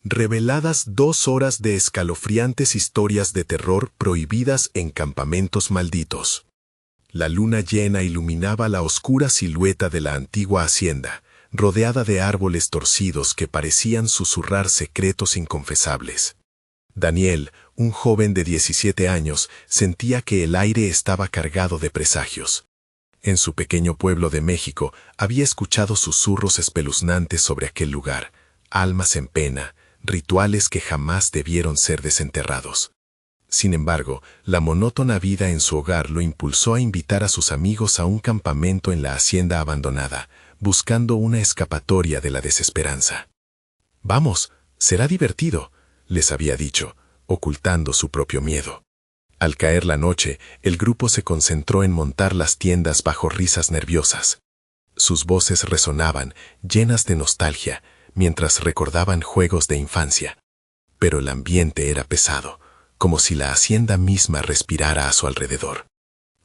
Reveladas 2 horas de escalofriantes historias de terror prohibidas en campamentos malditos. La luna llena iluminaba la oscura silueta de la antigua hacienda, rodeada de árboles torcidos que parecían susurrar secretos inconfesables. Daniel, un joven de 17 años, sentía que el aire estaba cargado de presagios. En su pequeño pueblo de México había escuchado susurros espeluznantes sobre aquel lugar, almas en pena, rituales que jamás debieron ser desenterrados. Sin embargo, la monótona vida en su hogar lo impulsó a invitar a sus amigos a un campamento en la hacienda abandonada, buscando una escapatoria de la desesperanza. «Vamos, será divertido», les había dicho, ocultando su propio miedo. Al caer la noche, el grupo se concentró en montar las tiendas bajo risas nerviosas. Sus voces resonaban, llenas de nostalgia, mientras recordaban juegos de infancia. Pero el ambiente era pesado, como si la hacienda misma respirara a su alrededor.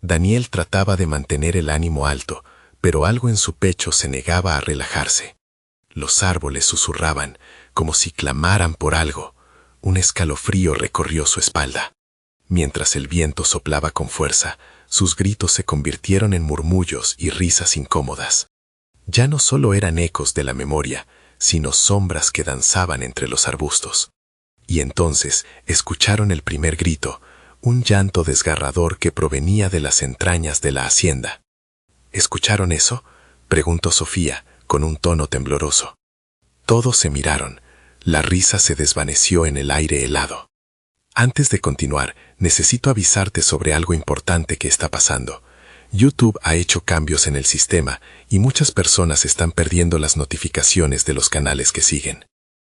Daniel trataba de mantener el ánimo alto, pero algo en su pecho se negaba a relajarse. Los árboles susurraban, como si clamaran por algo. Un escalofrío recorrió su espalda. Mientras el viento soplaba con fuerza, sus gritos se convirtieron en murmullos y risas incómodas. Ya no solo eran ecos de la memoria, sino sombras que danzaban entre los arbustos. Y entonces escucharon el primer grito, un llanto desgarrador que provenía de las entrañas de la hacienda. ¿Escucharon eso?, preguntó Sofía, con un tono tembloroso. Todos se miraron. La risa se desvaneció en el aire helado. Antes de continuar, necesito avisarte sobre algo importante que está pasando. YouTube ha hecho cambios en el sistema y muchas personas están perdiendo las notificaciones de los canales que siguen.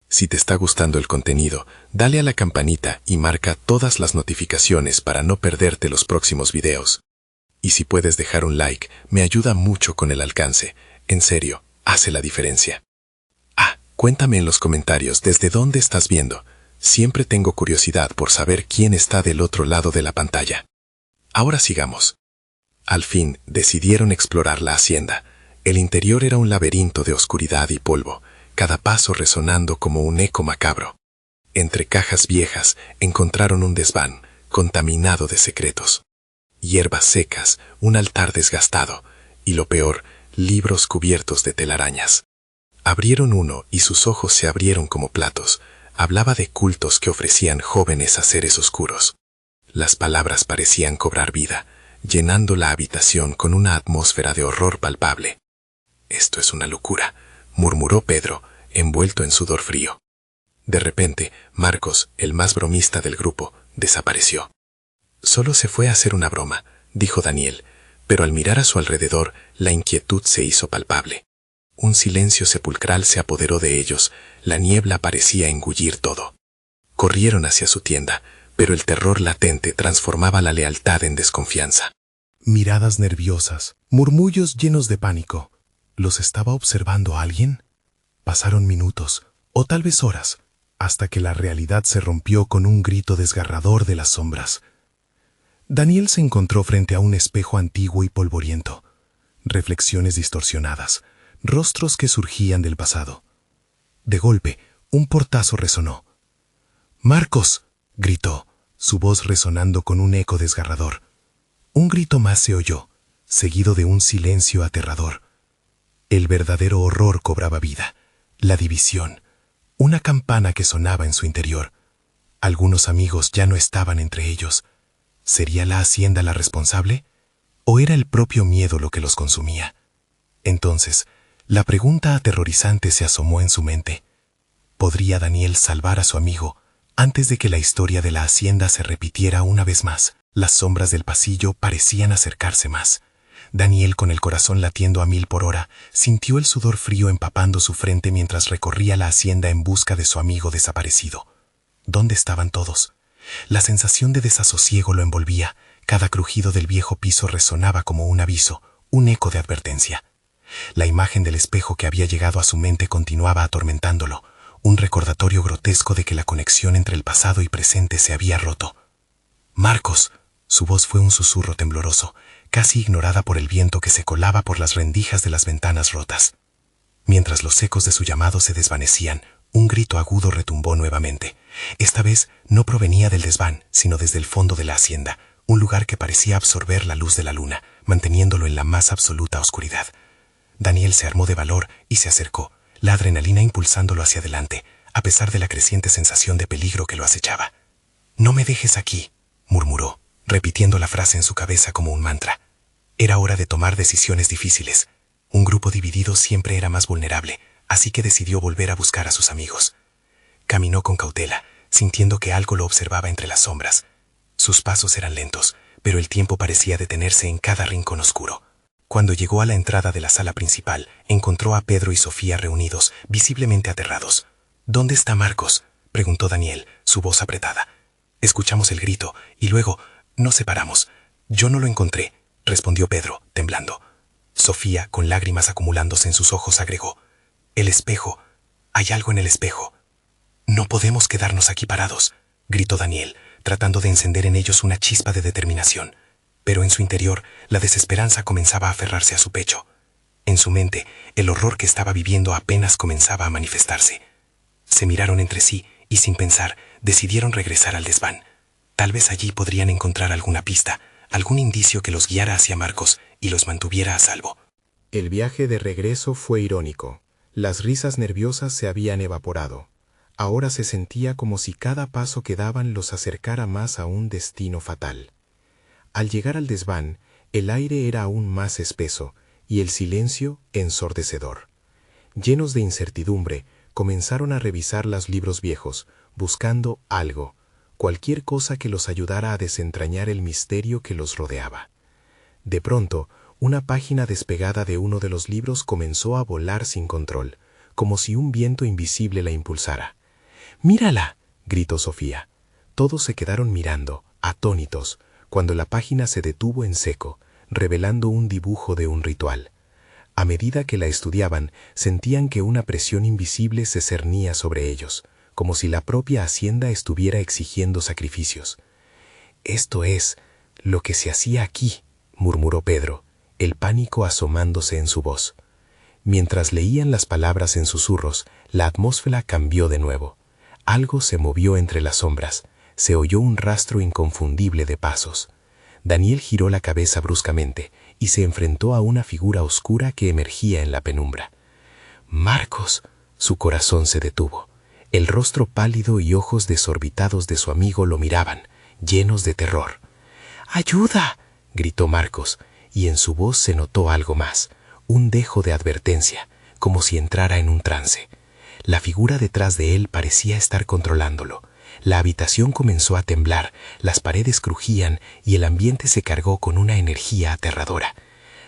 Si te está gustando el contenido, dale a la campanita y marca todas las notificaciones para no perderte los próximos videos. Y si puedes dejar un like, me ayuda mucho con el alcance. En serio, hace la diferencia. Cuéntame en los comentarios desde dónde estás viendo. Siempre tengo curiosidad por saber quién está del otro lado de la pantalla. Ahora sigamos. Al fin, decidieron explorar la hacienda. El interior era un laberinto de oscuridad y polvo, cada paso resonando como un eco macabro. Entre cajas viejas encontraron un desván, contaminado de secretos. Hierbas secas, un altar desgastado, y lo peor, libros cubiertos de telarañas. Abrieron uno y sus ojos se abrieron como platos. Hablaba de cultos que ofrecían jóvenes a seres oscuros. Las palabras parecían cobrar vida, llenando la habitación con una atmósfera de horror palpable. «Esto es una locura», murmuró Pedro, envuelto en sudor frío. De repente, Marcos, el más bromista del grupo, desapareció. «Solo se fue a hacer una broma», dijo Daniel, pero al mirar a su alrededor, la inquietud se hizo palpable. Un silencio sepulcral se apoderó de ellos, la niebla parecía engullir todo. Corrieron hacia su tienda, pero el terror latente transformaba la lealtad en desconfianza. Miradas nerviosas, murmullos llenos de pánico. ¿Los estaba observando alguien? Pasaron minutos, o tal vez horas, hasta que la realidad se rompió con un grito desgarrador de las sombras. Daniel se encontró frente a un espejo antiguo y polvoriento. Reflexiones distorsionadas, rostros que surgían del pasado. De golpe, un portazo resonó. «¡Marcos!», gritó, su voz resonando con un eco desgarrador. Un grito más se oyó, seguido de un silencio aterrador. El verdadero horror cobraba vida, la división, una campana que sonaba en su interior. Algunos amigos ya no estaban entre ellos. ¿Sería la hacienda la responsable? ¿O era el propio miedo lo que los consumía? Entonces, la pregunta aterrorizante se asomó en su mente. ¿Podría Daniel salvar a su amigo antes de que la historia de la hacienda se repitiera una vez más? Las sombras del pasillo parecían acercarse más. Daniel, con el corazón latiendo a 1000 por hora, sintió el sudor frío empapando su frente mientras recorría la hacienda en busca de su amigo desaparecido. ¿Dónde estaban todos? La sensación de desasosiego lo envolvía. Cada crujido del viejo piso resonaba como un aviso, un eco de advertencia. La imagen del espejo que había llegado a su mente continuaba atormentándolo, un recordatorio grotesco de que la conexión entre el pasado y presente se había roto. «¡Marcos!», su voz fue un susurro tembloroso, casi ignorada por el viento que se colaba por las rendijas de las ventanas rotas. Mientras los ecos de su llamado se desvanecían, Un grito agudo retumbó nuevamente. Esta vez no provenía del desván, sino desde el fondo de la hacienda, un lugar que parecía absorber la luz de la luna, manteniéndolo en la más absoluta oscuridad. Daniel se armó de valor y se acercó, la adrenalina impulsándolo hacia adelante, a pesar de la creciente sensación de peligro que lo acechaba. «No me dejes aquí», murmuró, repitiendo la frase en su cabeza como un mantra. Era hora de tomar decisiones difíciles. Un grupo dividido siempre era más vulnerable, así que decidió volver a buscar a sus amigos. Caminó con cautela, sintiendo que algo lo observaba entre las sombras. Sus pasos eran lentos, pero el tiempo parecía detenerse en cada rincón oscuro. Cuando llegó a la entrada de la sala principal, encontró a Pedro y Sofía reunidos, visiblemente aterrados. «¿Dónde está Marcos?», preguntó Daniel, su voz apretada. Escuchamos el grito, y luego nos separamos. «Yo no lo encontré», respondió Pedro, temblando. Sofía, con lágrimas acumulándose en sus ojos, agregó: «El espejo. Hay algo en el espejo». «No podemos quedarnos aquí parados», gritó Daniel, tratando de encender en ellos una chispa de determinación. Pero en su interior, la desesperanza comenzaba a aferrarse a su pecho. En su mente, el horror que estaba viviendo apenas comenzaba a manifestarse. Se miraron entre sí y, sin pensar, decidieron regresar al desván. Tal vez allí podrían encontrar alguna pista, algún indicio que los guiara hacia Marcos y los mantuviera a salvo. El viaje de regreso fue irónico. Las risas nerviosas se habían evaporado. Ahora se sentía como si cada paso que daban los acercara más a un destino fatal. Al llegar al desván, el aire era aún más espeso y el silencio ensordecedor. Llenos de incertidumbre, comenzaron a revisar los libros viejos, buscando algo, cualquier cosa que los ayudara a desentrañar el misterio que los rodeaba. De pronto, una página despegada de uno de los libros comenzó a volar sin control, como si un viento invisible la impulsara. «¡Mírala!», gritó Sofía. Todos se quedaron mirando, atónitos, cuando la página se detuvo en seco, revelando un dibujo de un ritual. A medida que la estudiaban, sentían que una presión invisible se cernía sobre ellos, como si la propia hacienda estuviera exigiendo sacrificios. «Esto es lo que se hacía aquí», murmuró Pedro, el pánico asomándose en su voz. Mientras leían las palabras en susurros, la atmósfera cambió de nuevo. Algo se movió entre las sombras. Se oyó un rastro inconfundible de pasos. Daniel giró la cabeza bruscamente y se enfrentó a una figura oscura que emergía en la penumbra. «¡Marcos!», su corazón se detuvo. El rostro pálido y ojos desorbitados de su amigo lo miraban, llenos de terror. «¡Ayuda!», gritó Marcos, y en su voz se notó algo más, un dejo de advertencia, como si entrara en un trance. La figura detrás de él parecía estar controlándolo. La habitación comenzó a temblar, las paredes crujían y el ambiente se cargó con una energía aterradora.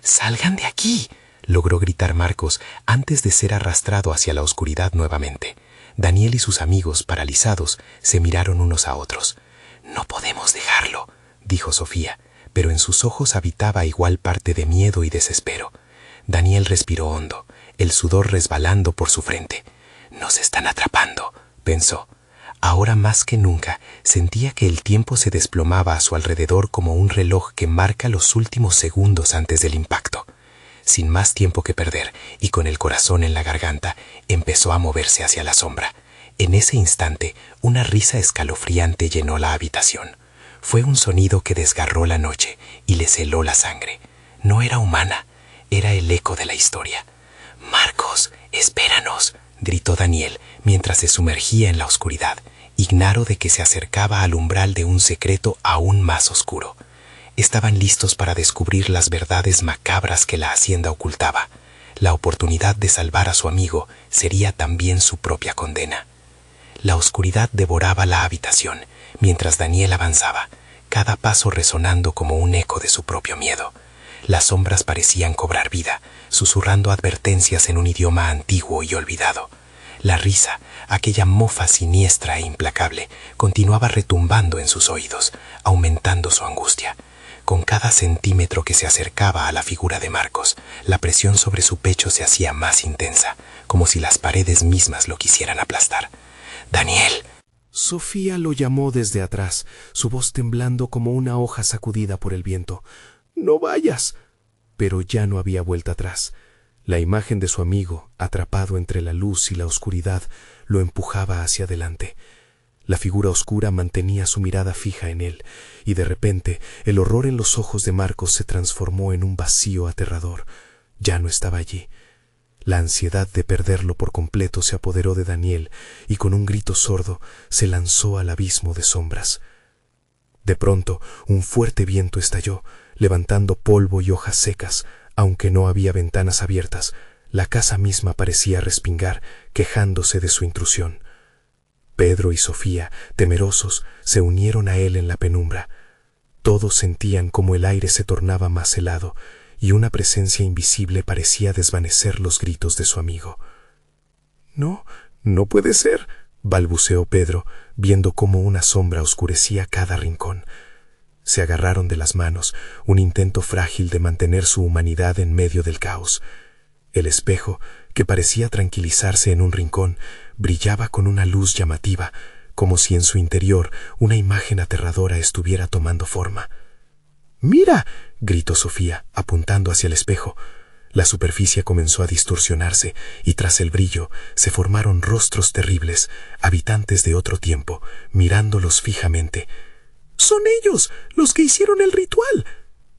«¡Salgan de aquí!», logró gritar Marcos antes de ser arrastrado hacia la oscuridad nuevamente. Daniel y sus amigos, paralizados, se miraron unos a otros. «No podemos dejarlo», dijo Sofía, pero en sus ojos habitaba igual parte de miedo y desespero. Daniel respiró hondo, el sudor resbalando por su frente. «Nos están atrapando», pensó. Ahora más que nunca sentía que el tiempo se desplomaba a su alrededor como un reloj que marca los últimos segundos antes del impacto. Sin más tiempo que perder y con el corazón en la garganta, empezó a moverse hacia la sombra. En ese instante, una risa escalofriante llenó la habitación. Fue un sonido que desgarró la noche y le heló la sangre. No era humana, era el eco de la historia. «Marcos, espéranos», gritó Daniel mientras se sumergía en la oscuridad, ignaro de que se acercaba al umbral de un secreto aún más oscuro. Estaban listos para descubrir las verdades macabras que la hacienda ocultaba. La oportunidad de salvar a su amigo sería también su propia condena. La oscuridad devoraba la habitación mientras Daniel avanzaba, cada paso resonando como un eco de su propio miedo. Las sombras parecían cobrar vida, susurrando advertencias en un idioma antiguo y olvidado. La risa, aquella mofa siniestra e implacable, continuaba retumbando en sus oídos, aumentando su angustia. Con cada centímetro que se acercaba a la figura de Marcos, la presión sobre su pecho se hacía más intensa, como si las paredes mismas lo quisieran aplastar. «¡Daniel!». Sofía lo llamó desde atrás, su voz temblando como una hoja sacudida por el viento. «¡No vayas!». Pero ya no había vuelta atrás. La imagen de su amigo, atrapado entre la luz y la oscuridad, lo empujaba hacia adelante. La figura oscura mantenía su mirada fija en él, y de repente el horror en los ojos de Marcos se transformó en un vacío aterrador. Ya no estaba allí. La ansiedad de perderlo por completo se apoderó de Daniel, y con un grito sordo se lanzó al abismo de sombras. De pronto, un fuerte viento estalló, levantando polvo y hojas secas. Aunque no había ventanas abiertas, la casa misma parecía respingar, quejándose de su intrusión. Pedro y Sofía, temerosos, se unieron a él en la penumbra. Todos sentían como el aire se tornaba más helado, y una presencia invisible parecía desvanecer los gritos de su amigo. «No, no puede ser», balbuceó Pedro, viendo cómo una sombra oscurecía cada rincón. Se agarraron de las manos, un intento frágil de mantener su humanidad en medio del caos. El espejo, que parecía tranquilizarse en un rincón, brillaba con una luz llamativa, como si en su interior una imagen aterradora estuviera tomando forma. «¡Mira!», gritó Sofía, apuntando hacia el espejo. La superficie comenzó a distorsionarse, y tras el brillo se formaron rostros terribles, habitantes de otro tiempo, mirándolos fijamente. «¡Son ellos, los que hicieron el ritual!».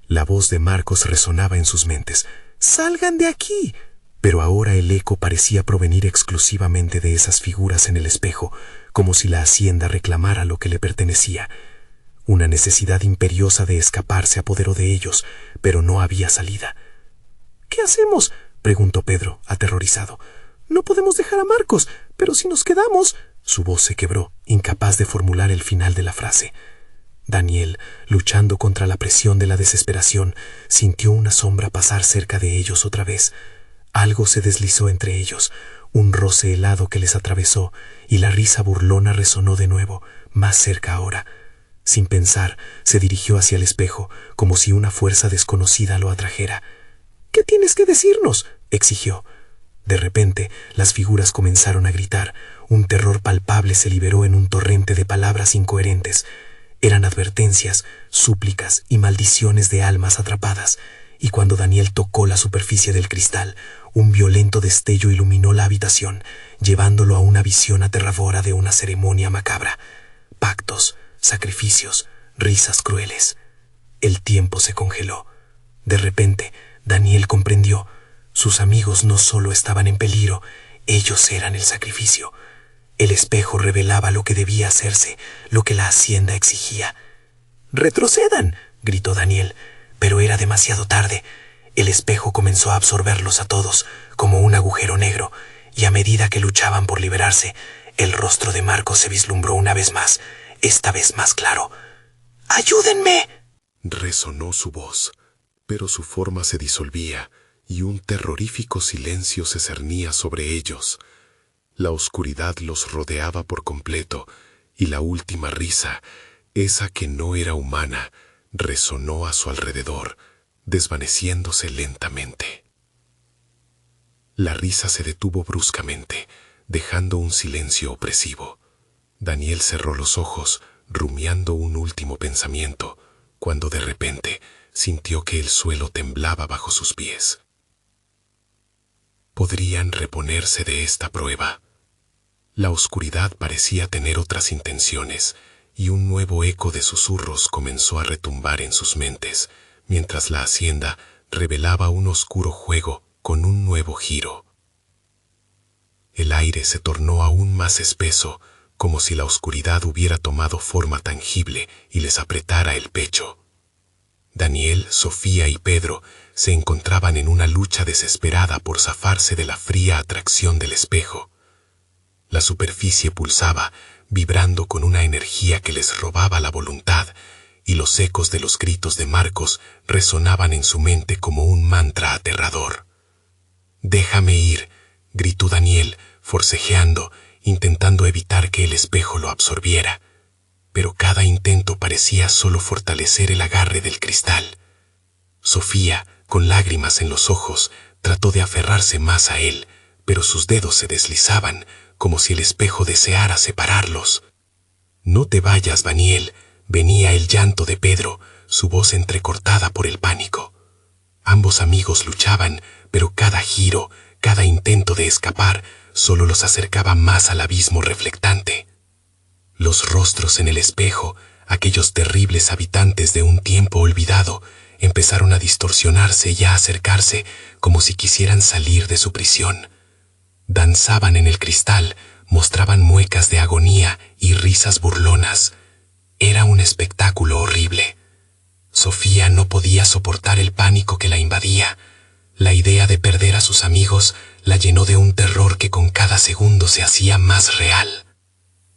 La voz de Marcos resonaba en sus mentes. «¡Salgan de aquí!». Pero ahora el eco parecía provenir exclusivamente de esas figuras en el espejo, como si la hacienda reclamara lo que le pertenecía. Una necesidad imperiosa de escapar se apoderó de ellos, pero no había salida. «¿Qué hacemos?», preguntó Pedro, aterrorizado. «No podemos dejar a Marcos, pero si nos quedamos…». Su voz se quebró, incapaz de formular el final de la frase. Daniel, luchando contra la presión de la desesperación, sintió una sombra pasar cerca de ellos otra vez. Algo se deslizó entre ellos, un roce helado que les atravesó, y la risa burlona resonó de nuevo, más cerca ahora. Sin pensar, se dirigió hacia el espejo, como si una fuerza desconocida lo atrajera. «¿Qué tienes que decirnos?», exigió. De repente, las figuras comenzaron a gritar. Un terror palpable se liberó en un torrente de palabras incoherentes. Eran advertencias, súplicas y maldiciones de almas atrapadas, y cuando Daniel tocó la superficie del cristal, un violento destello iluminó la habitación, llevándolo a una visión aterradora de una ceremonia macabra. Pactos, sacrificios, risas crueles. El tiempo se congeló. De repente, Daniel comprendió. Sus amigos no solo estaban en peligro, ellos eran el sacrificio. El espejo revelaba lo que debía hacerse, lo que la hacienda exigía. «¡Retrocedan!», gritó Daniel, pero era demasiado tarde. El espejo comenzó a absorberlos a todos, como un agujero negro, y a medida que luchaban por liberarse, el rostro de Marcos se vislumbró una vez más, esta vez más claro. «¡Ayúdenme!», resonó su voz, pero su forma se disolvía, y un terrorífico silencio se cernía sobre ellos. La oscuridad los rodeaba por completo, y la última risa, esa que no era humana, resonó a su alrededor, desvaneciéndose lentamente. La risa se detuvo bruscamente, dejando un silencio opresivo. Daniel cerró los ojos, rumiando un último pensamiento, cuando de repente sintió que el suelo temblaba bajo sus pies. ¿Podrían reponerse de esta prueba? La oscuridad parecía tener otras intenciones, y un nuevo eco de susurros comenzó a retumbar en sus mentes, mientras la hacienda revelaba un oscuro juego con un nuevo giro. El aire se tornó aún más espeso, como si la oscuridad hubiera tomado forma tangible y les apretara el pecho. Daniel, Sofía y Pedro se encontraban en una lucha desesperada por zafarse de la fría atracción del espejo. La superficie pulsaba, vibrando con una energía que les robaba la voluntad, y los ecos de los gritos de Marcos resonaban en su mente como un mantra aterrador. «Déjame ir», gritó Daniel, forcejeando, intentando evitar que el espejo lo absorbiera. Pero cada intento parecía solo fortalecer el agarre del cristal. Sofía, con lágrimas en los ojos, trató de aferrarse más a él, pero sus dedos se deslizaban, como si el espejo deseara separarlos. «No te vayas, Daniel», venía el llanto de Pedro, su voz entrecortada por el pánico. Ambos amigos luchaban, pero cada giro, cada intento de escapar, solo los acercaba más al abismo reflectante. Los rostros en el espejo, aquellos terribles habitantes de un tiempo olvidado, empezaron a distorsionarse y a acercarse como si quisieran salir de su prisión. Danzaban en el cristal, mostraban muecas de agonía y risas burlonas. Era un espectáculo horrible. Sofía no podía soportar el pánico que la invadía. La idea de perder a sus amigos la llenó de un terror que con cada segundo se hacía más real.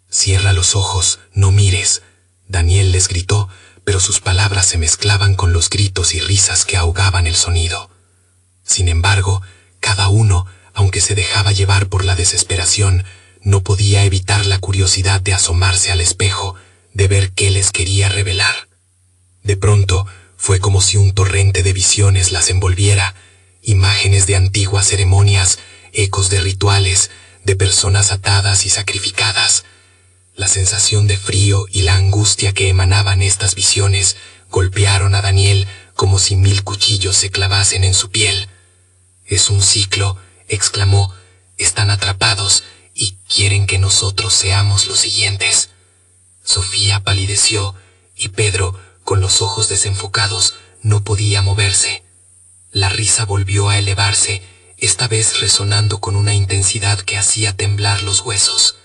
«Cierra los ojos, no mires», Daniel les gritó, pero sus palabras se mezclaban con los gritos y risas que ahogaban el sonido. Sin embargo, cada uno, aunque se dejaba llevar por la desesperación, no podía evitar la curiosidad de asomarse al espejo, de ver qué les quería revelar. De pronto, fue como si un torrente de visiones las envolviera, imágenes de antiguas ceremonias, ecos de rituales, de personas atadas y sacrificadas. La sensación de frío y la angustia que emanaban estas visiones golpearon a Daniel como si 1000 cuchillos se clavasen en su piel. «Es un ciclo», exclamó, «están atrapados y quieren que nosotros seamos los siguientes». Sofía palideció y Pedro, con los ojos desenfocados, no podía moverse. La risa volvió a elevarse, esta vez resonando con una intensidad que hacía temblar los huesos.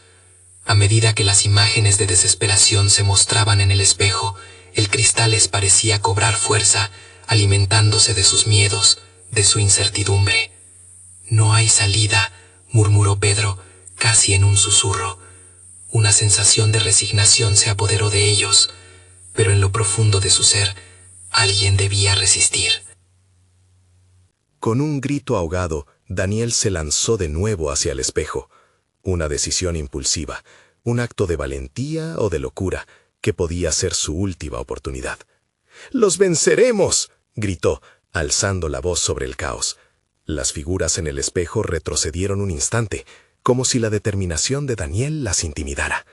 A medida que las imágenes de desesperación se mostraban en el espejo, el cristal les parecía cobrar fuerza, alimentándose de sus miedos, de su incertidumbre. «No hay salida», murmuró Pedro, casi en un susurro. Una sensación de resignación se apoderó de ellos, pero en lo profundo de su ser, alguien debía resistir. Con un grito ahogado, Daniel se lanzó de nuevo hacia el espejo. Una decisión impulsiva, un acto de valentía o de locura, que podía ser su última oportunidad. «¡Los venceremos!», gritó, alzando la voz sobre el caos. Las figuras en el espejo retrocedieron un instante, como si la determinación de Daniel las intimidara.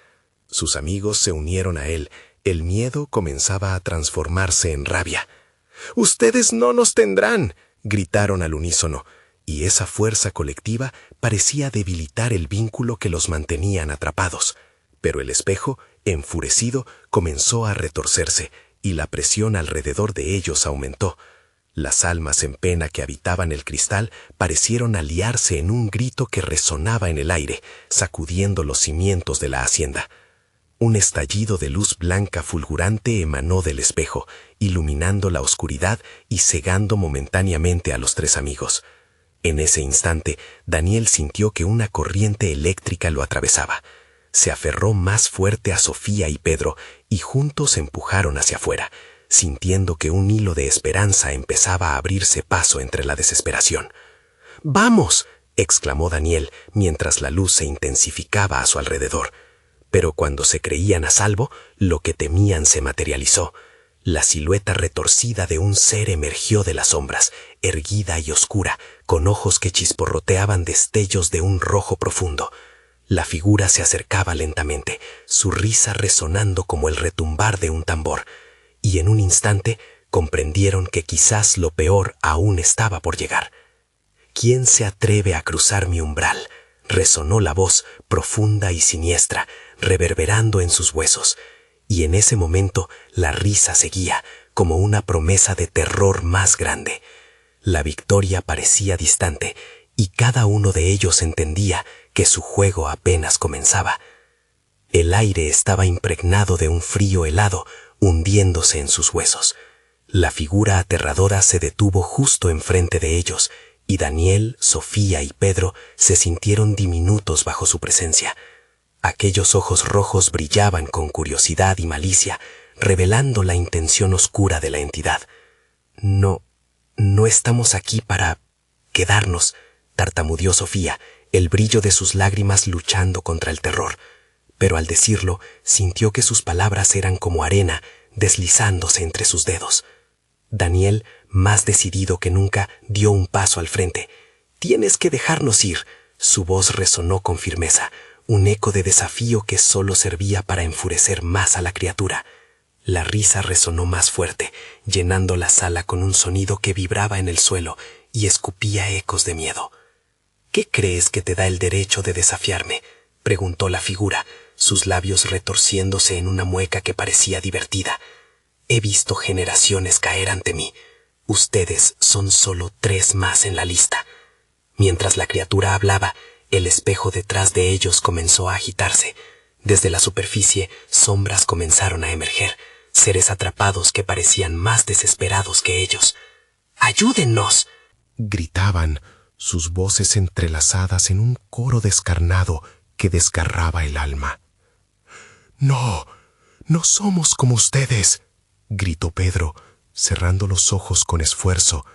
Sus amigos se unieron a él. El miedo comenzaba a transformarse en rabia. «¡Ustedes no nos tendrán!», gritaron al unísono, y esa fuerza colectiva parecía debilitar el vínculo que los mantenían atrapados. Pero el espejo, enfurecido, comenzó a retorcerse, y la presión alrededor de ellos aumentó. Las almas en pena que habitaban el cristal parecieron aliarse en un grito que resonaba en el aire, sacudiendo los cimientos de la hacienda. Un estallido de luz blanca fulgurante emanó del espejo, iluminando la oscuridad y cegando momentáneamente a los 3 amigos. En ese instante, Daniel sintió que una corriente eléctrica lo atravesaba. Se aferró más fuerte a Sofía y Pedro y juntos se empujaron hacia afuera, sintiendo que un hilo de esperanza empezaba a abrirse paso entre la desesperación. «¡Vamos!», exclamó Daniel mientras la luz se intensificaba a su alrededor. Pero cuando se creían a salvo, lo que temían se materializó. La silueta retorcida de un ser emergió de las sombras, erguida y oscura, con ojos que chisporroteaban destellos de un rojo profundo. La figura se acercaba lentamente, su risa resonando como el retumbar de un tambor, y en un instante comprendieron que quizás lo peor aún estaba por llegar. «¿Quién se atreve a cruzar mi umbral?», resonó la voz profunda y siniestra, reverberando en sus huesos. Y en ese momento la risa seguía, como una promesa de terror más grande. La victoria parecía distante, y cada uno de ellos entendía que su juego apenas comenzaba. El aire estaba impregnado de un frío helado, hundiéndose en sus huesos. La figura aterradora se detuvo justo enfrente de ellos, y Daniel, Sofía y Pedro se sintieron diminutos bajo su presencia. Aquellos ojos rojos brillaban con curiosidad y malicia, revelando la intención oscura de la entidad. No estamos aquí para quedarnos», tartamudeó Sofía, el brillo de sus lágrimas luchando contra el terror. Pero al decirlo, sintió que sus palabras eran como arena, deslizándose entre sus dedos. Daniel, más decidido que nunca, dio un paso al frente. «Tienes que dejarnos ir», su voz resonó con firmeza, un eco de desafío que solo servía para enfurecer más a la criatura. La risa resonó más fuerte, llenando la sala con un sonido que vibraba en el suelo y escupía ecos de miedo. ¿Qué crees que te da el derecho de desafiarme?, preguntó la figura, sus labios retorciéndose en una mueca que parecía divertida. He visto generaciones caer ante mí. Ustedes son solo 3 más en la lista. Mientras la criatura hablaba, el espejo detrás de ellos comenzó a agitarse. Desde la superficie, sombras comenzaron a emerger, seres atrapados que parecían más desesperados que ellos. ¡Ayúdennos!, gritaban, sus voces entrelazadas en un coro descarnado que desgarraba el alma. «No, no somos como ustedes», gritó Pedro, cerrando los ojos con esfuerzo,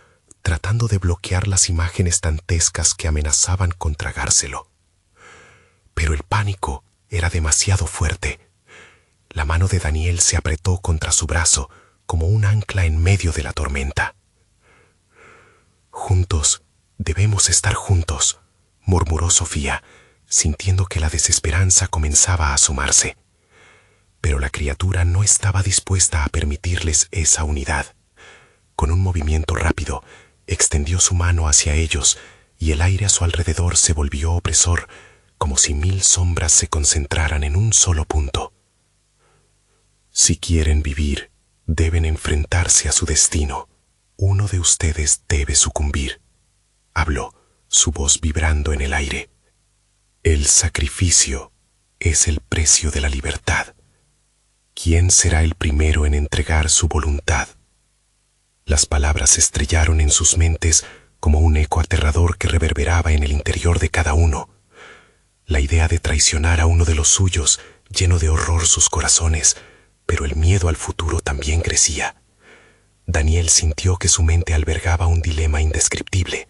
tratando de bloquear las imágenes dantescas que amenazaban con tragárselo. Pero el pánico era demasiado fuerte. La mano de Daniel se apretó contra su brazo como un ancla en medio de la tormenta. «Juntos, debemos estar juntos», murmuró Sofía, sintiendo que la desesperanza comenzaba a asomarse. Pero la criatura no estaba dispuesta a permitirles esa unidad. Con un movimiento rápido, extendió su mano hacia ellos y el aire a su alrededor se volvió opresor, como si 1000 sombras se concentraran en un solo punto. «Si quieren vivir, deben enfrentarse a su destino. Uno de ustedes debe sucumbir», habló, su voz vibrando en el aire. «El sacrificio es el precio de la libertad. ¿Quién será el primero en entregar su voluntad?». Las palabras se estrellaron en sus mentes como un eco aterrador que reverberaba en el interior de cada uno. La idea de traicionar a uno de los suyos llenó de horror sus corazones, pero el miedo al futuro también crecía. Daniel sintió que su mente albergaba un dilema indescriptible.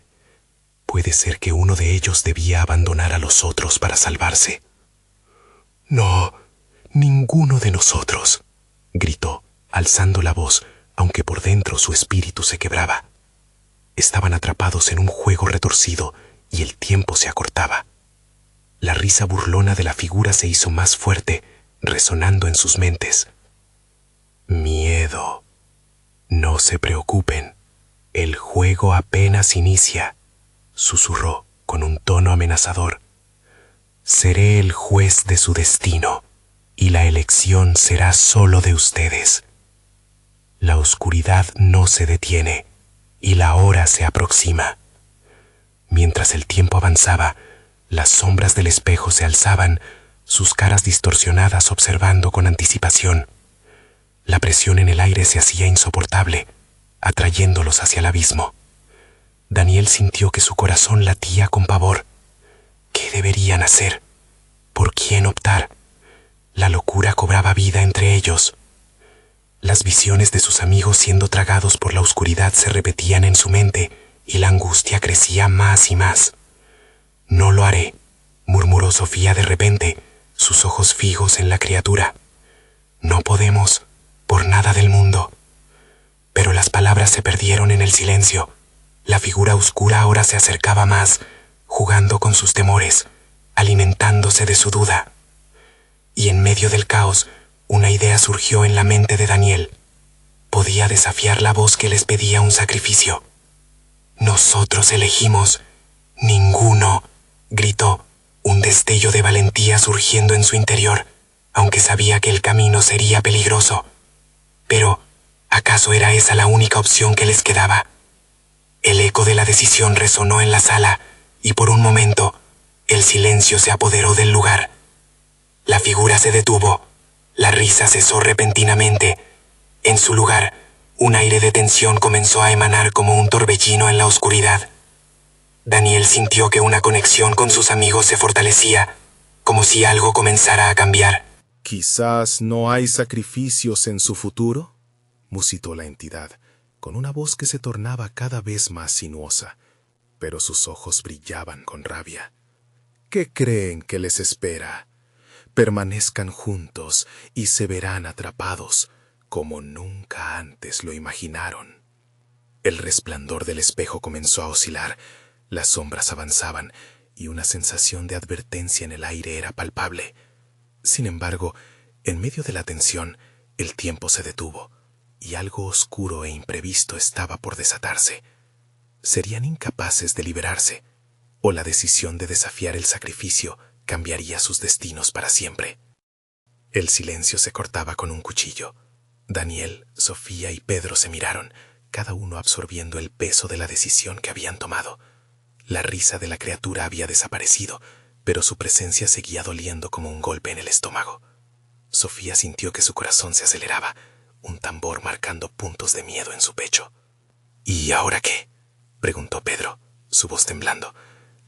Puede ser que uno de ellos debía abandonar a los otros para salvarse. «No, ninguno de nosotros», gritó, alzando la voz, aunque por dentro su espíritu se quebraba. Estaban atrapados en un juego retorcido y el tiempo se acortaba. La risa burlona de la figura se hizo más fuerte, resonando en sus mentes. «Miedo. No se preocupen. El juego apenas inicia», susurró con un tono amenazador. «Seré el juez de su destino y la elección será solo de ustedes. La oscuridad no se detiene y la hora se aproxima». Mientras el tiempo avanzaba, las sombras del espejo se alzaban, sus caras distorsionadas observando con anticipación. La presión en el aire se hacía insoportable, atrayéndolos hacia el abismo. Daniel sintió que su corazón latía con pavor. ¿Qué deberían hacer? ¿Por quién optar? La locura cobraba vida entre ellos. Las visiones de sus amigos siendo tragados por la oscuridad se repetían en su mente y la angustia crecía más y más. «No lo haré», murmuró Sofía de repente, sus ojos fijos en la criatura. «No podemos, por nada del mundo». Pero las palabras se perdieron en el silencio. La figura oscura ahora se acercaba más, jugando con sus temores, alimentándose de su duda. Y en medio del caos, una idea surgió en la mente de Daniel. Podía desafiar la voz que les pedía un sacrificio. «Nosotros elegimos. Ninguno», gritó, un destello de valentía surgiendo en su interior, aunque sabía que el camino sería peligroso. Pero, ¿acaso era esa la única opción que les quedaba? El eco de la decisión resonó en la sala, y por un momento, el silencio se apoderó del lugar. La figura se detuvo, la risa cesó repentinamente. En su lugar, un aire de tensión comenzó a emanar como un torbellino en la oscuridad. Daniel sintió que una conexión con sus amigos se fortalecía, como si algo comenzara a cambiar. «Quizás no hay sacrificios en su futuro», musitó la entidad, con una voz que se tornaba cada vez más sinuosa, pero sus ojos brillaban con rabia. «¿Qué creen que les espera? Permanezcan juntos y se verán atrapados, como nunca antes lo imaginaron». El resplandor del espejo comenzó a oscilar, las sombras avanzaban y una sensación de advertencia en el aire era palpable. Sin embargo, en medio de la tensión, el tiempo se detuvo y algo oscuro e imprevisto estaba por desatarse. Serían incapaces de liberarse. o la decisión de desafiar el sacrificio cambiaría sus destinos para siempre. El silencio se cortaba con un cuchillo. Daniel, Sofía y Pedro se miraron, cada uno absorbiendo el peso de la decisión que habían tomado. La risa de la criatura había desaparecido, pero su presencia seguía doliendo como un golpe en el estómago. Sofía sintió que su corazón se aceleraba, un tambor marcando puntos de miedo en su pecho. ¿Y ahora qué?, preguntó Pedro, su voz temblando.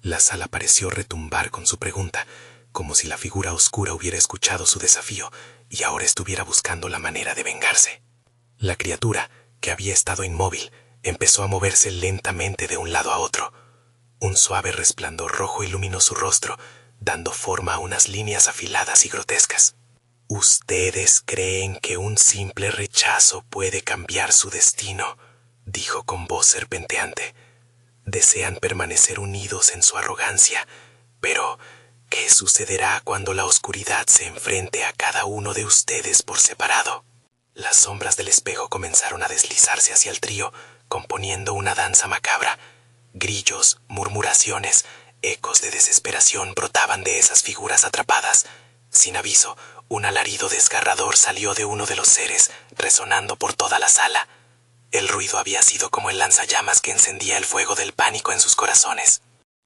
La sala pareció retumbar con su pregunta, como si la figura oscura hubiera escuchado su desafío y ahora estuviera buscando la manera de vengarse. La criatura, que había estado inmóvil, empezó a moverse lentamente de un lado a otro. Un suave resplandor rojo iluminó su rostro, dando forma a unas líneas afiladas y grotescas. «Ustedes creen que un simple rechazo puede cambiar su destino», dijo con voz serpenteante. «Desean permanecer unidos en su arrogancia, pero ¿qué sucederá cuando la oscuridad se enfrente a cada uno de ustedes por separado?» Las sombras del espejo comenzaron a deslizarse hacia el trío, componiendo una danza macabra. Grillos, murmuraciones, ecos de desesperación brotaban de esas figuras atrapadas. Sin aviso, un alarido desgarrador salió de uno de los seres, resonando por toda la sala. El ruido había sido como el lanzallamas que encendía el fuego del pánico en sus corazones.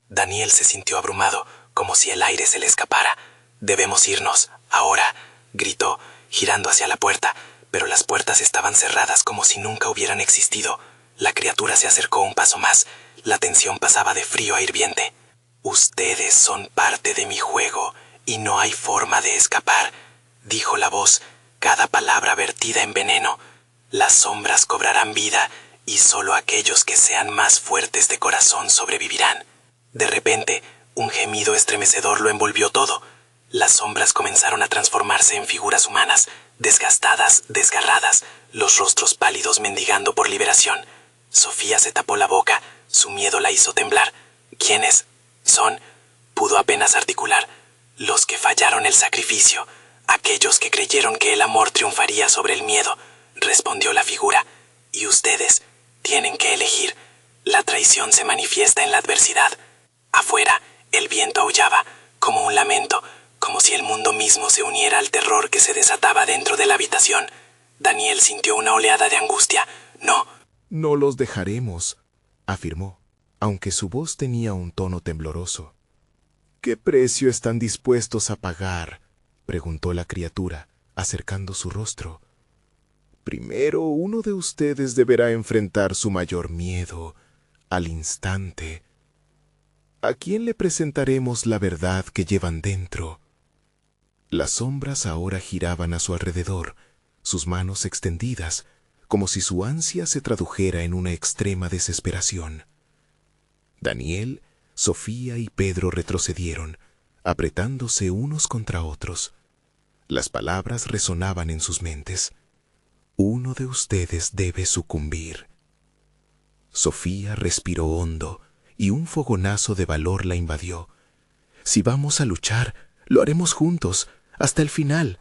Daniel se sintió abrumado, como si el aire se le escapara. «Debemos irnos, ahora», gritó, girando hacia la puerta, pero las puertas estaban cerradas como si nunca hubieran existido. La criatura se acercó un paso más. La tensión pasaba de frío a hirviente. «Ustedes son parte de mi juego y no hay forma de escapar», dijo la voz, cada palabra vertida en veneno. «Las sombras cobrarán vida y solo aquellos que sean más fuertes de corazón sobrevivirán». De repente, un gemido estremecedor lo envolvió todo. Las sombras comenzaron a transformarse en figuras humanas, desgastadas, desgarradas, los rostros pálidos mendigando por liberación. Sofía se tapó la boca, su miedo la hizo temblar. «¿Quiénes son?», pudo apenas articular. «Los que fallaron el sacrificio, aquellos que creyeron que el amor triunfaría sobre el miedo», respondió la figura. «Y ustedes tienen que elegir. La traición se manifiesta en la adversidad». Afuera, el viento aullaba, como un lamento, como si el mundo mismo se uniera al terror que se desataba dentro de la habitación. Daniel sintió una oleada de angustia. «No». «No los dejaremos», afirmó, aunque su voz tenía un tono tembloroso. «¿Qué precio están dispuestos a pagar?», preguntó la criatura, acercando su rostro. «Primero, uno de ustedes deberá enfrentar su mayor miedo, al instante. ¿A quién le presentaremos la verdad que llevan dentro?». Las sombras ahora giraban a su alrededor, sus manos extendidas, como si su ansia se tradujera en una extrema desesperación. Daniel, Sofía y Pedro retrocedieron, apretándose unos contra otros. Las palabras resonaban en sus mentes. «Uno de ustedes debe sucumbir». Sofía respiró hondo y un fogonazo de valor la invadió. «Si vamos a luchar, lo haremos juntos, hasta el final».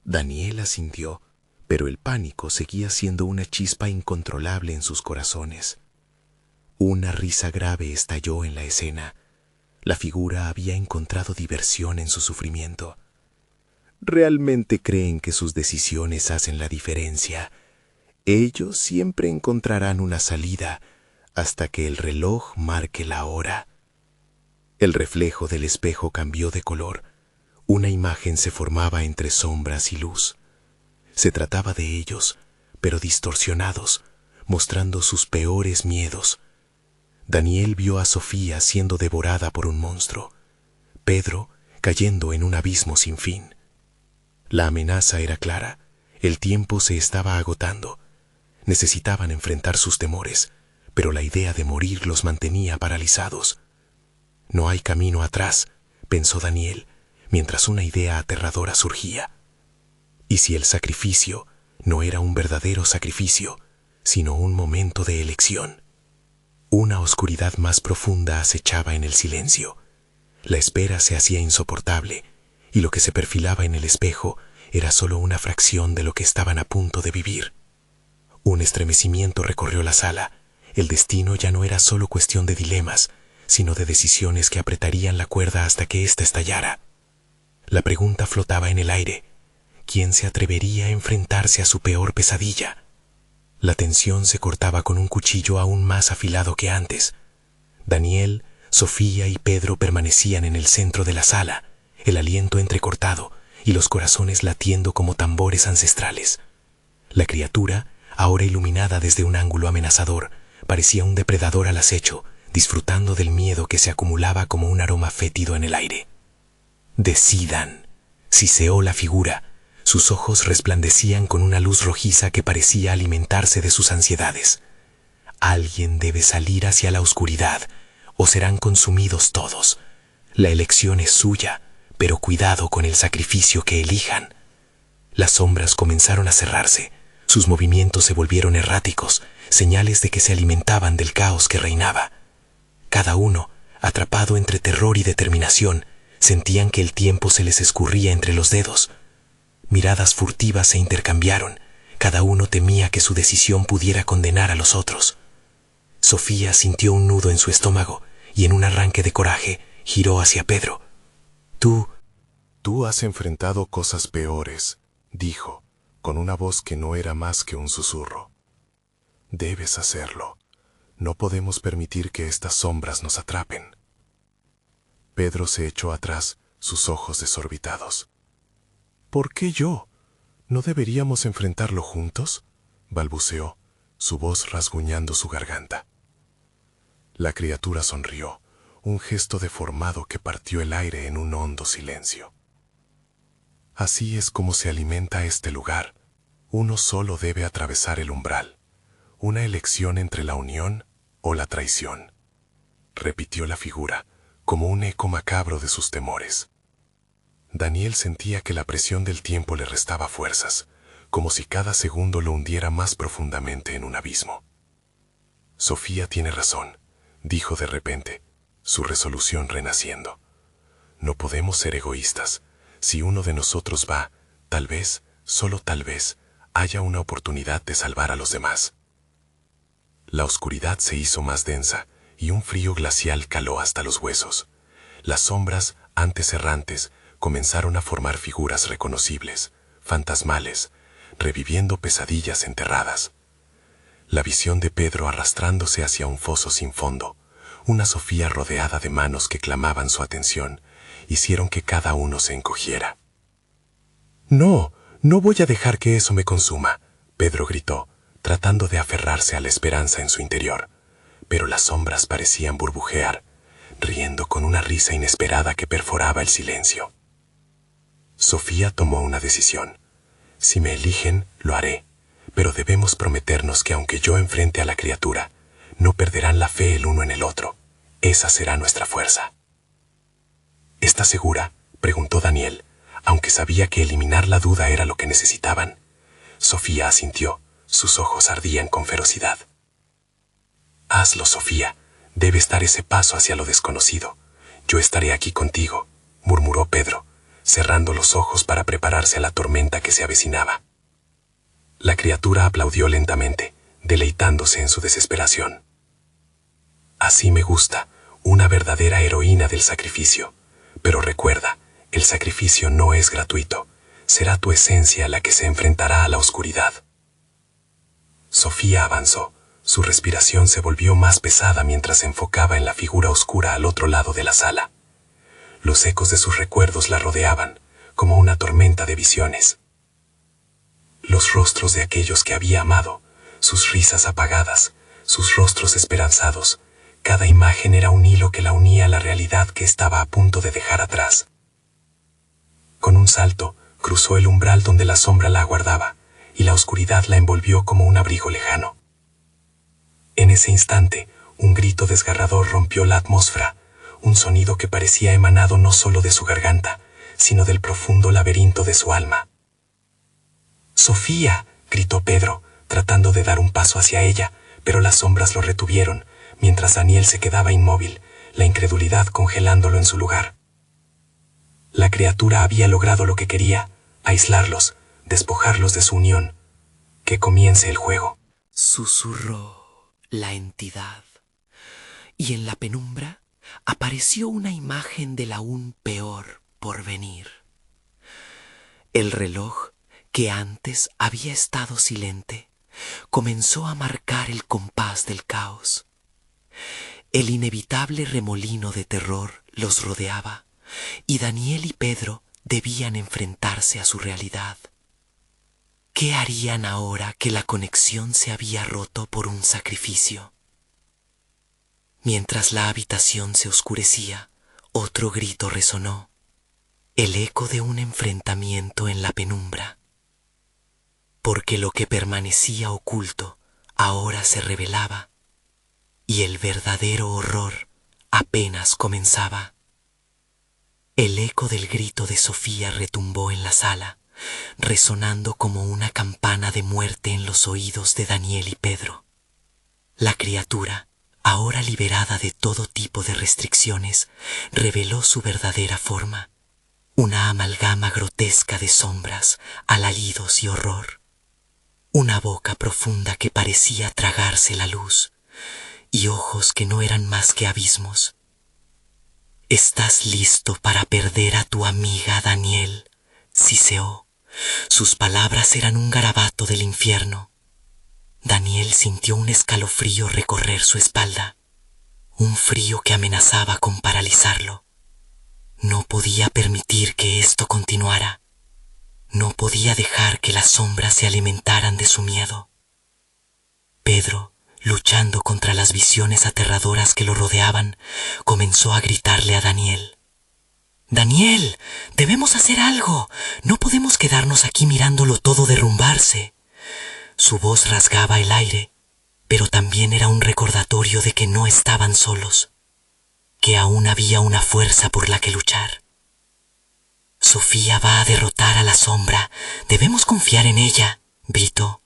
Daniel asintió, pero el pánico seguía siendo una chispa incontrolable en sus corazones. Una risa grave estalló en la escena. La figura había encontrado diversión en su sufrimiento. ¿Realmente creen que sus decisiones hacen la diferencia? Ellos siempre encontrarán una salida hasta que el reloj marque la hora. El reflejo del espejo cambió de color. Una imagen se formaba entre sombras y luz. Se trataba de ellos, pero distorsionados, mostrando sus peores miedos. Daniel vio a Sofía siendo devorada por un monstruo, Pedro cayendo en un abismo sin fin. La amenaza era clara, el tiempo se estaba agotando. Necesitaban enfrentar sus temores, pero la idea de morir los mantenía paralizados. «No hay camino atrás», pensó Daniel, mientras una idea aterradora surgía. ¿Y si el sacrificio no era un verdadero sacrificio, sino un momento de elección? Una oscuridad más profunda acechaba en el silencio. La espera se hacía insoportable, y lo que se perfilaba en el espejo era solo una fracción de lo que estaban a punto de vivir. Un estremecimiento recorrió la sala. El destino ya no era solo cuestión de dilemas, sino de decisiones que apretarían la cuerda hasta que ésta estallara. La pregunta flotaba en el aire. ¿Quién se atrevería a enfrentarse a su peor pesadilla? La tensión se cortaba con un cuchillo aún más afilado que antes. Daniel, Sofía y Pedro permanecían en el centro de la sala, el aliento entrecortado y los corazones latiendo como tambores ancestrales. La criatura, ahora iluminada desde un ángulo amenazador, parecía un depredador al acecho, disfrutando del miedo que se acumulaba como un aroma fétido en el aire. Decidan, siseó la figura. Sus ojos resplandecían con una luz rojiza que parecía alimentarse de sus ansiedades. Alguien debe salir hacia la oscuridad, o serán consumidos todos. La elección es suya, pero cuidado con el sacrificio que elijan. Las sombras comenzaron a cerrarse. Sus movimientos se volvieron erráticos, señales de que se alimentaban del caos que reinaba. Cada uno, atrapado entre terror y determinación, sentían que el tiempo se les escurría entre los dedos. Miradas furtivas se intercambiaron. Cada uno temía que su decisión pudiera condenar a los otros. Sofía sintió un nudo en su estómago y en un arranque de coraje giró hacia Pedro. Tú has enfrentado cosas peores, dijo, con una voz que no era más que un susurro. Debes hacerlo. No podemos permitir que estas sombras nos atrapen. Pedro se echó atrás, sus ojos desorbitados. ¿Por qué yo? ¿No deberíamos enfrentarlo juntos?, balbuceó, su voz rasguñando su garganta. La criatura sonrió, un gesto deformado que partió el aire en un hondo silencio. Así es como se alimenta este lugar. Uno solo debe atravesar el umbral. Una elección entre la unión o la traición, repitió la figura, como un eco macabro de sus temores. Daniel sentía que la presión del tiempo le restaba fuerzas, como si cada segundo lo hundiera más profundamente en un abismo. Sofía tiene razón, dijo de repente, su resolución renaciendo. No podemos ser egoístas. Si uno de nosotros va, tal vez, solo tal vez, haya una oportunidad de salvar a los demás. La oscuridad se hizo más densa y un frío glacial caló hasta los huesos. Las sombras, antes errantes, comenzaron a formar figuras reconocibles, fantasmales, reviviendo pesadillas enterradas. La visión de Pedro arrastrándose hacia un foso sin fondo, una Sofía rodeada de manos que clamaban su atención, hicieron que cada uno se encogiera. «No, no voy a dejar que eso me consuma», Pedro gritó, tratando de aferrarse a la esperanza en su interior, pero las sombras parecían burbujear, riendo con una risa inesperada que perforaba el silencio. Sofía tomó una decisión. Si me eligen, lo haré, pero debemos prometernos que aunque yo enfrente a la criatura, no perderán la fe el uno en el otro. Esa será nuestra fuerza. ¿Estás segura?, preguntó Daniel, aunque sabía que eliminar la duda era lo que necesitaban. Sofía asintió, sus ojos ardían con ferocidad. Hazlo, Sofía, debe estar ese paso hacia lo desconocido. Yo estaré aquí contigo, murmuró Pedro, cerrando los ojos para prepararse a la tormenta que se avecinaba. La criatura aplaudió lentamente, deleitándose en su desesperación. Así me gusta, una verdadera heroína del sacrificio. Pero recuerda, el sacrificio no es gratuito. Será tu esencia la que se enfrentará a la oscuridad. Sofía avanzó. Su respiración se volvió más pesada mientras se enfocaba en la figura oscura al otro lado de la sala. Los ecos de sus recuerdos la rodeaban, como una tormenta de visiones. Los rostros de aquellos que había amado, sus risas apagadas, sus rostros esperanzados, cada imagen era un hilo que la unía a la realidad que estaba a punto de dejar atrás. Con un salto, cruzó el umbral donde la sombra la aguardaba, y la oscuridad la envolvió como un abrigo lejano. En ese instante, un grito desgarrador rompió la atmósfera, un sonido que parecía emanado no solo de su garganta, sino del profundo laberinto de su alma. «¡Sofía!», gritó Pedro, tratando de dar un paso hacia ella, pero las sombras lo retuvieron, mientras Daniel se quedaba inmóvil, la incredulidad congelándolo en su lugar. La criatura había logrado lo que quería, aislarlos, despojarlos de su unión. Que comience el juego. Susurró la entidad, y en la penumbra apareció una imagen del aún peor por venir. El reloj, que antes había estado silente, comenzó a marcar el compás del caos. El inevitable remolino de terror los rodeaba, y Daniel y Pedro debían enfrentarse a su realidad. ¿Qué harían ahora que la conexión se había roto por un sacrificio? Mientras la habitación se oscurecía, otro grito resonó, el eco de un enfrentamiento en la penumbra. Porque lo que permanecía oculto ahora se revelaba, y el verdadero horror apenas comenzaba. El eco del grito de Sofía retumbó en la sala, resonando como una campana de muerte en los oídos de Daniel y Pedro. La criatura, ahora liberada de todo tipo de restricciones, reveló su verdadera forma, una amalgama grotesca de sombras, alaridos y horror. Una boca profunda que parecía tragarse la luz, y ojos que no eran más que abismos. «¿Estás listo para perder a tu amiga, Daniel?», siseó. Sus palabras eran un garabato del infierno. Daniel sintió un escalofrío recorrer su espalda, un frío que amenazaba con paralizarlo. No podía permitir que esto continuara. No podía dejar que las sombras se alimentaran de su miedo. Pedro, luchando contra las visiones aterradoras que lo rodeaban, comenzó a gritarle a Daniel. «Daniel, debemos hacer algo. No podemos quedarnos aquí mirándolo todo derrumbarse». Su voz rasgaba el aire, pero también era un recordatorio de que no estaban solos, que aún había una fuerza por la que luchar. «Sofía va a derrotar a la sombra. Debemos confiar en ella», gritó,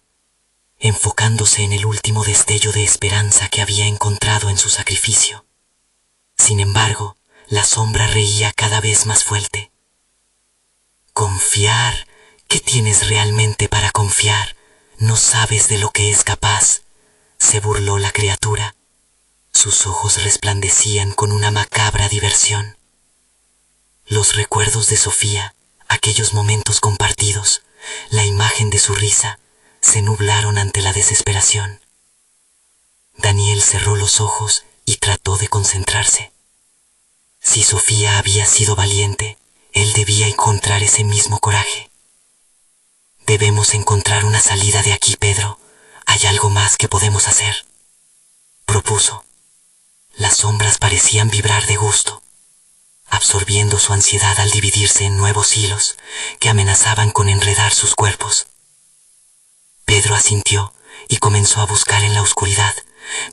enfocándose en el último destello de esperanza que había encontrado en su sacrificio. Sin embargo, la sombra reía cada vez más fuerte. «Confiar. ¿Qué tienes realmente para confiar? No sabes de lo que es capaz», se burló la criatura. Sus ojos resplandecían con una macabra diversión. Los recuerdos de Sofía, aquellos momentos compartidos, la imagen de su risa, se nublaron ante la desesperación. Daniel cerró los ojos y trató de concentrarse. Si Sofía había sido valiente, él debía encontrar ese mismo coraje. «Debemos encontrar una salida de aquí, Pedro. Hay algo más que podemos hacer», propuso. Las sombras parecían vibrar de gusto, absorbiendo su ansiedad al dividirse en nuevos hilos que amenazaban con enredar sus cuerpos. Pedro asintió y comenzó a buscar en la oscuridad,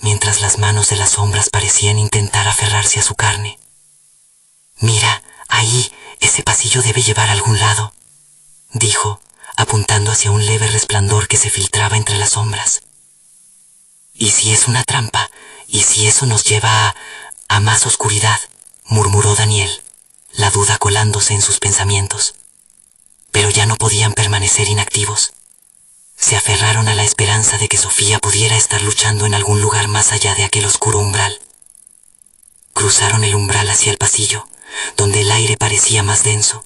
mientras las manos de las sombras parecían intentar aferrarse a su carne. «Mira, ahí, ese pasillo debe llevar a algún lado», dijo, apuntando hacia un leve resplandor que se filtraba entre las sombras. «¿Y si es una trampa? ¿Y si eso nos lleva a más oscuridad?», murmuró Daniel, la duda colándose en sus pensamientos. Pero ya no podían permanecer inactivos. Se aferraron a la esperanza de que Sofía pudiera estar luchando en algún lugar más allá de aquel oscuro umbral. Cruzaron el umbral hacia el pasillo, donde el aire parecía más denso,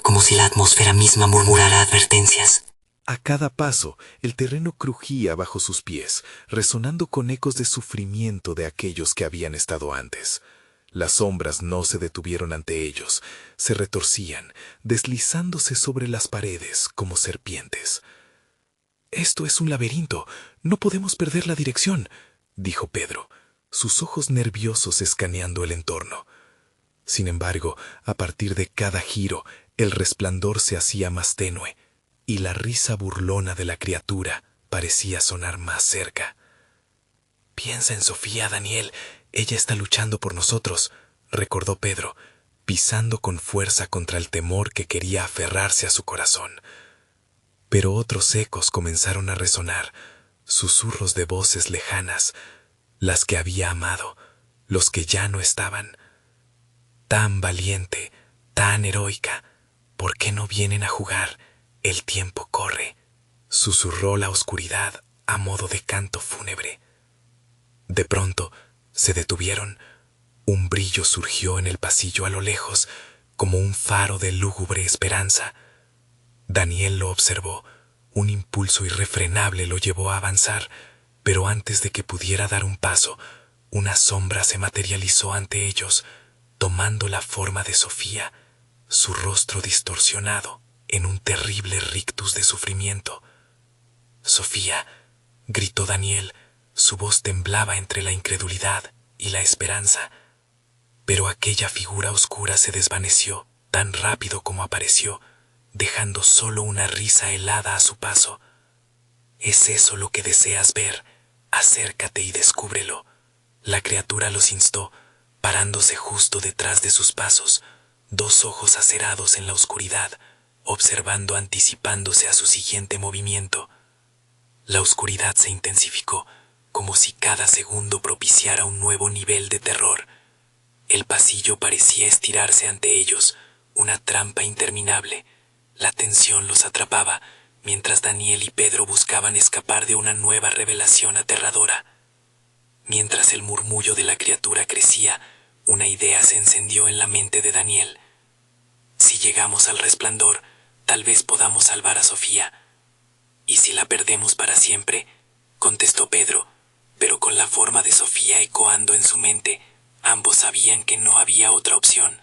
como si la atmósfera misma murmurara advertencias. A cada paso, el terreno crujía bajo sus pies, resonando con ecos de sufrimiento de aquellos que habían estado antes. Las sombras no se detuvieron ante ellos, se retorcían, deslizándose sobre las paredes como serpientes. «Esto es un laberinto, no podemos perder la dirección», dijo Pedro, sus ojos nerviosos escaneando el entorno. Sin embargo, a partir de cada giro, el resplandor se hacía más tenue, y la risa burlona de la criatura parecía sonar más cerca. «Piensa en Sofía, Daniel. Ella está luchando por nosotros», recordó Pedro, pisando con fuerza contra el temor que quería aferrarse a su corazón. Pero otros ecos comenzaron a resonar, susurros de voces lejanas, las que había amado, los que ya no estaban. «Tan valiente, tan heroica, ¿por qué no vienen a jugar? El tiempo corre», susurró la oscuridad a modo de canto fúnebre. De pronto se detuvieron. Un brillo surgió en el pasillo a lo lejos, como un faro de lúgubre esperanza. Daniel lo observó. Un impulso irrefrenable lo llevó a avanzar, pero antes de que pudiera dar un paso, una sombra se materializó ante ellos, tomando la forma de Sofía, su rostro distorsionado en un terrible rictus de sufrimiento. «Sofía», gritó Daniel, su voz temblaba entre la incredulidad y la esperanza. Pero aquella figura oscura se desvaneció tan rápido como apareció, dejando solo una risa helada a su paso. «¿Es eso lo que deseas ver? Acércate y descúbrelo». La criatura los instó, parándose justo detrás de sus pasos, dos ojos acerados en la oscuridad, observando anticipándose a su siguiente movimiento. La oscuridad se intensificó, como si cada segundo propiciara un nuevo nivel de terror. El pasillo parecía estirarse ante ellos, una trampa interminable. La tensión los atrapaba, mientras Daniel y Pedro buscaban escapar de una nueva revelación aterradora. Mientras el murmullo de la criatura crecía, una idea se encendió en la mente de Daniel. «Si llegamos al resplandor, tal vez podamos salvar a Sofía». «¿Y si la perdemos para siempre?», contestó Pedro, pero con la forma de Sofía ecoando en su mente, ambos sabían que no había otra opción.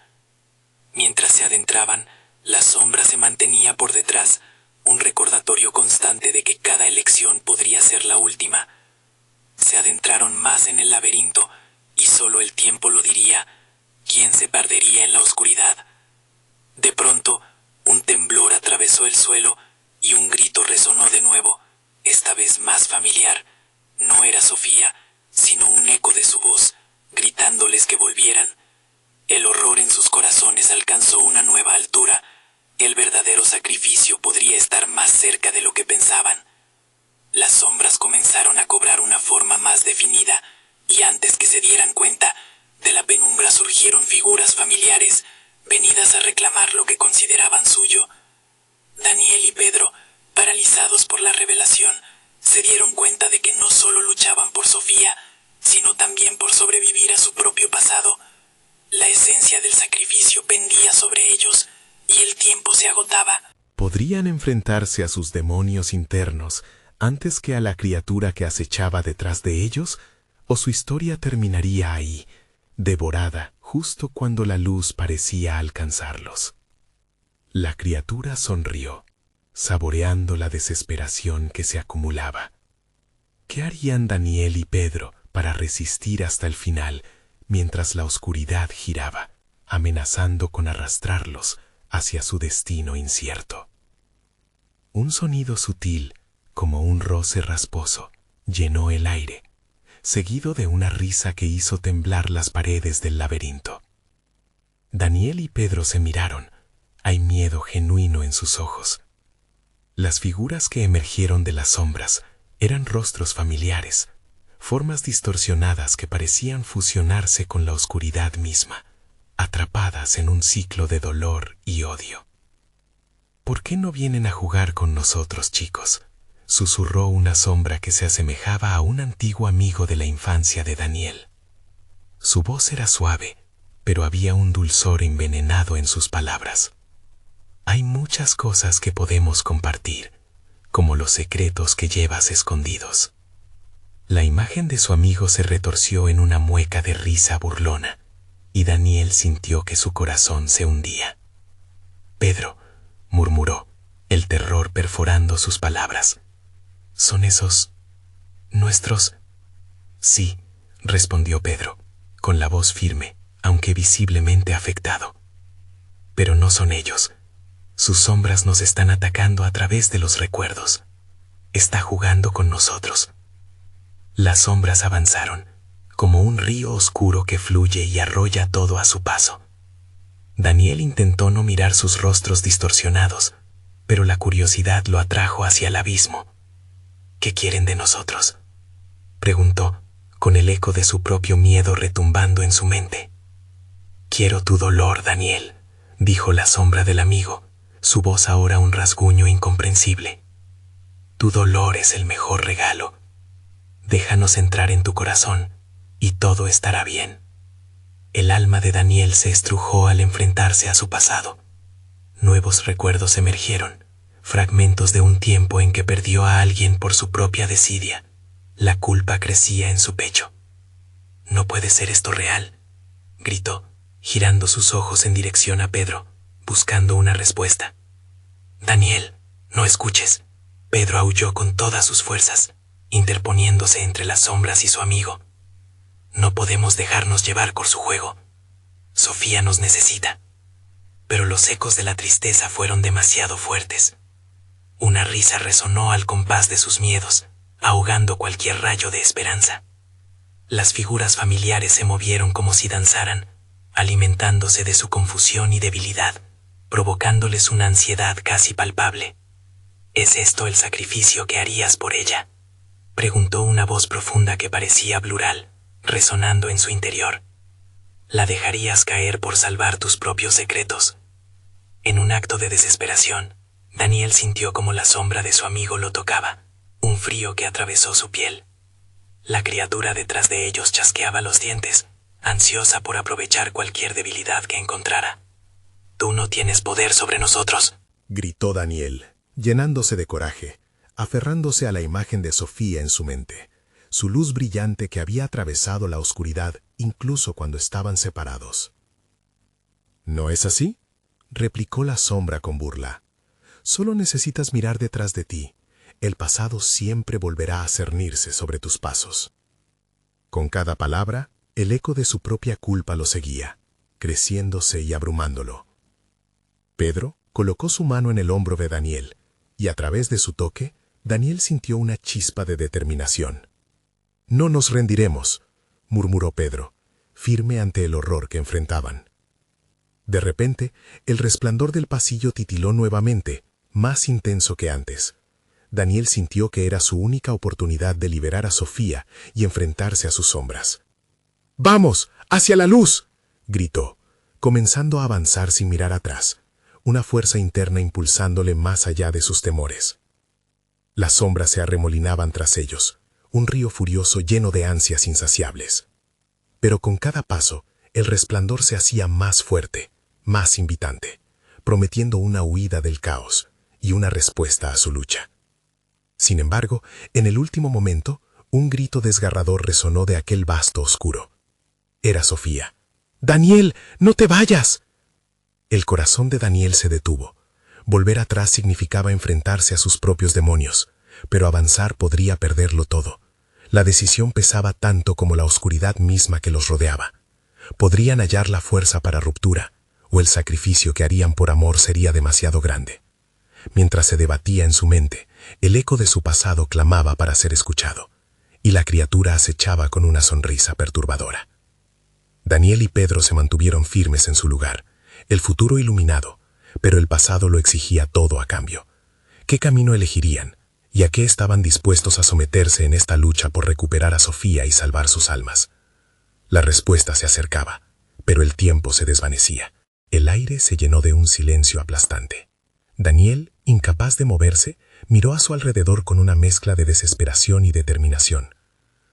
Mientras se adentraban, la sombra se mantenía por detrás, un recordatorio constante de que cada elección podría ser la última. Se adentraron más en el laberinto, y solo el tiempo lo diría, quién se perdería en la oscuridad. De pronto, un temblor atravesó el suelo, y un grito resonó de nuevo, esta vez más familiar. No era Sofía, sino un eco de su voz, gritándoles que volvieran. El horror en sus corazones alcanzó una nueva altura. El verdadero sacrificio podría estar más cerca de lo que pensaban. Las sombras comenzaron a cobrar una forma más definida, y antes que se dieran cuenta, de la penumbra surgieron figuras familiares, venidas a reclamar lo que consideraban suyo. Daniel y Pedro, paralizados por la revelación, se dieron cuenta de que no solo luchaban por Sofía, sino también por sobrevivir a su propio pasado. La esencia del sacrificio pendía sobre ellos, y el tiempo se agotaba. Podrían enfrentarse a sus demonios internos antes que a la criatura que acechaba detrás de ellos, o su historia terminaría ahí, devorada justo cuando la luz parecía alcanzarlos. La criatura sonrió, saboreando la desesperación que se acumulaba. ¿Qué harían Daniel y Pedro para resistir hasta el final, mientras la oscuridad giraba, amenazando con arrastrarlos hacia su destino incierto? Un sonido sutil, como un roce rasposo, llenó el aire, seguido de una risa que hizo temblar las paredes del laberinto. Daniel y Pedro se miraron. Hay miedo genuino en sus ojos. Las figuras que emergieron de las sombras eran rostros familiares, formas distorsionadas que parecían fusionarse con la oscuridad misma, atrapadas en un ciclo de dolor y odio. «¿Por qué no vienen a jugar con nosotros, chicos?», susurró una sombra que se asemejaba a un antiguo amigo de la infancia de Daniel. Su voz era suave, pero había un dulzor envenenado en sus palabras. «Hay muchas cosas que podemos compartir, como los secretos que llevas escondidos». La imagen de su amigo se retorció en una mueca de risa burlona, y Daniel sintió que su corazón se hundía. «Pedro», murmuró, el terror perforando sus palabras. «¿Son esos nuestros?» «Sí», respondió Pedro, con la voz firme, aunque visiblemente afectado. «Pero no son ellos. Sus sombras nos están atacando a través de los recuerdos. Está jugando con nosotros». Las sombras avanzaron, como un río oscuro que fluye y arrolla todo a su paso. Daniel intentó no mirar sus rostros distorsionados, pero la curiosidad lo atrajo hacia el abismo. «¿Qué quieren de nosotros?», preguntó, con el eco de su propio miedo retumbando en su mente. «Quiero tu dolor, Daniel», dijo la sombra del amigo, su voz ahora un rasguño incomprensible. «Tu dolor es el mejor regalo. Déjanos entrar en tu corazón, y todo estará bien». El alma de Daniel se estrujó al enfrentarse a su pasado. Nuevos recuerdos emergieron, fragmentos de un tiempo en que perdió a alguien por su propia desidia. La culpa crecía en su pecho. «No puede ser esto real», gritó, girando sus ojos en dirección a Pedro, buscando una respuesta. «Daniel, no escuches». Pedro aulló con todas sus fuerzas, interponiéndose entre las sombras y su amigo. «No podemos dejarnos llevar por su juego. Sofía nos necesita». Pero los ecos de la tristeza fueron demasiado fuertes. Una risa resonó al compás de sus miedos, ahogando cualquier rayo de esperanza. Las figuras familiares se movieron como si danzaran, alimentándose de su confusión y debilidad, provocándoles una ansiedad casi palpable. «¿Es esto el sacrificio que harías por ella?», preguntó una voz profunda que parecía plural, resonando en su interior. «¿La dejarías caer por salvar tus propios secretos?». En un acto de desesperación, Daniel sintió como la sombra de su amigo lo tocaba, un frío que atravesó su piel. La criatura detrás de ellos chasqueaba los dientes, ansiosa por aprovechar cualquier debilidad que encontrara. «Tú no tienes poder sobre nosotros», gritó Daniel, llenándose de coraje, aferrándose a la imagen de Sofía en su mente, su luz brillante que había atravesado la oscuridad incluso cuando estaban separados. «¿No es así?», replicó la sombra con burla. «Solo necesitas mirar detrás de ti. El pasado siempre volverá a cernirse sobre tus pasos». Con cada palabra, el eco de su propia culpa lo seguía, creciéndose y abrumándolo. Pedro colocó su mano en el hombro de Daniel, y a través de su toque, Daniel sintió una chispa de determinación. «No nos rendiremos», murmuró Pedro, firme ante el horror que enfrentaban. De repente, el resplandor del pasillo titiló nuevamente, más intenso que antes. Daniel sintió que era su única oportunidad de liberar a Sofía y enfrentarse a sus sombras. «¡Vamos! ¡Hacia la luz!», gritó, comenzando a avanzar sin mirar atrás, una fuerza interna impulsándole más allá de sus temores. Las sombras se arremolinaban tras ellos, un río furioso lleno de ansias insaciables. Pero con cada paso, el resplandor se hacía más fuerte, más invitante, prometiendo una huida del caos y una respuesta a su lucha. Sin embargo, en el último momento, un grito desgarrador resonó de aquel vasto oscuro. Era Sofía. «¡Daniel, no te vayas!». El corazón de Daniel se detuvo. Volver atrás significaba enfrentarse a sus propios demonios, pero avanzar podría perderlo todo. La decisión pesaba tanto como la oscuridad misma que los rodeaba. Podrían hallar la fuerza para ruptura, o el sacrificio que harían por amor sería demasiado grande. Mientras se debatía en su mente, el eco de su pasado clamaba para ser escuchado, y la criatura acechaba con una sonrisa perturbadora. Daniel y Pedro se mantuvieron firmes en su lugar, el futuro iluminado, pero el pasado lo exigía todo a cambio. ¿Qué camino elegirían? ¿Y a qué estaban dispuestos a someterse en esta lucha por recuperar a Sofía y salvar sus almas? La respuesta se acercaba, pero el tiempo se desvanecía. El aire se llenó de un silencio aplastante. Daniel, incapaz de moverse, miró a su alrededor con una mezcla de desesperación y determinación.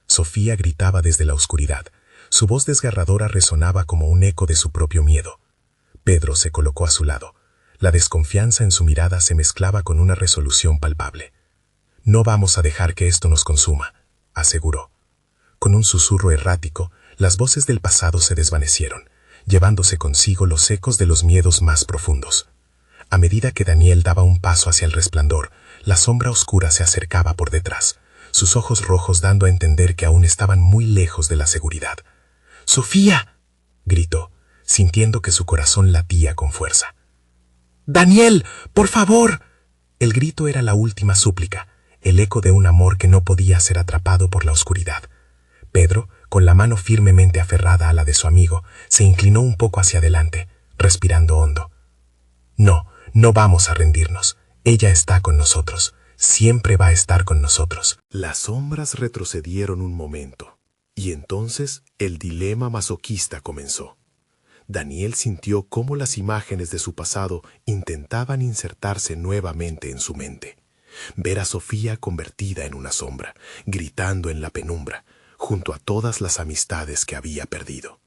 Sofía gritaba desde la oscuridad. Su voz desgarradora resonaba como un eco de su propio miedo. Pedro se colocó a su lado. La desconfianza en su mirada se mezclaba con una resolución palpable. «No vamos a dejar que esto nos consuma», aseguró. Con un susurro errático, las voces del pasado se desvanecieron, llevándose consigo los ecos de los miedos más profundos. A medida que Daniel daba un paso hacia el resplandor, la sombra oscura se acercaba por detrás, sus ojos rojos dando a entender que aún estaban muy lejos de la seguridad. «¡Sofía!», gritó, sintiendo que su corazón latía con fuerza. «¡Daniel, por favor!». El grito era la última súplica, el eco de un amor que no podía ser atrapado por la oscuridad. Pedro, con la mano firmemente aferrada a la de su amigo, se inclinó un poco hacia adelante, respirando hondo. «No, no vamos a rendirnos. Ella está con nosotros. Siempre va a estar con nosotros». Las sombras retrocedieron un momento, y entonces el dilema masoquista comenzó. Daniel sintió cómo las imágenes de su pasado intentaban insertarse nuevamente en su mente. Ver a Sofía convertida en una sombra, gritando en la penumbra, junto a todas las amistades que había perdido.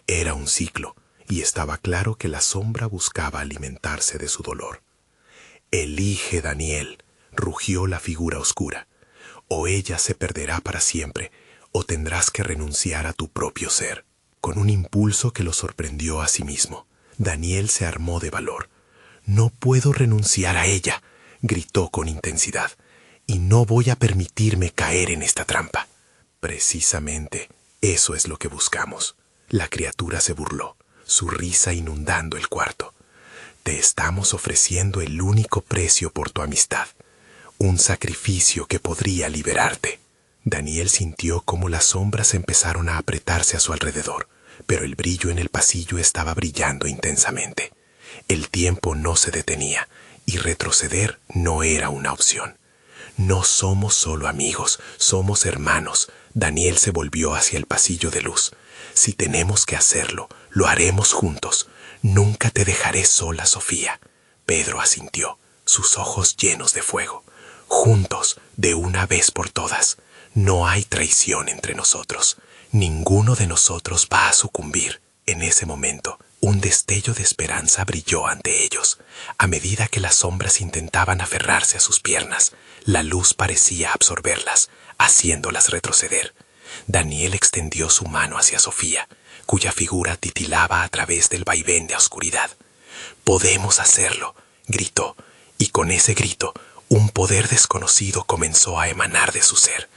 Era un ciclo, y estaba claro que la sombra buscaba alimentarse de su dolor. «Elige, Daniel», rugió la figura oscura. «O ella se perderá para siempre, o tendrás que renunciar a tu propio ser». Con un impulso que lo sorprendió a sí mismo, Daniel se armó de valor. «No puedo renunciar a ella», gritó con intensidad, «y no voy a permitirme caer en esta trampa». Precisamente, eso es lo que buscamos. La criatura se burló, su risa inundando el cuarto. «Te estamos ofreciendo el único precio por tu amistad, un sacrificio que podría liberarte». Daniel sintió cómo las sombras empezaron a apretarse a su alrededor, pero el brillo en el pasillo estaba brillando intensamente. El tiempo no se detenía, y retroceder no era una opción. «No somos solo amigos, somos hermanos». Daniel se volvió hacia el pasillo de luz. «Si tenemos que hacerlo, lo haremos juntos. Nunca te dejaré sola, Sofía». Pedro asintió, sus ojos llenos de fuego. «Juntos, de una vez por todas. No hay traición entre nosotros. Ninguno de nosotros va a sucumbir». En ese momento, un destello de esperanza brilló ante ellos. A medida que las sombras intentaban aferrarse a sus piernas, la luz parecía absorberlas, haciéndolas retroceder. Daniel extendió su mano hacia Sofía, cuya figura titilaba a través del vaivén de oscuridad. «Podemos hacerlo», gritó, y con ese grito, un poder desconocido comenzó a emanar de su ser.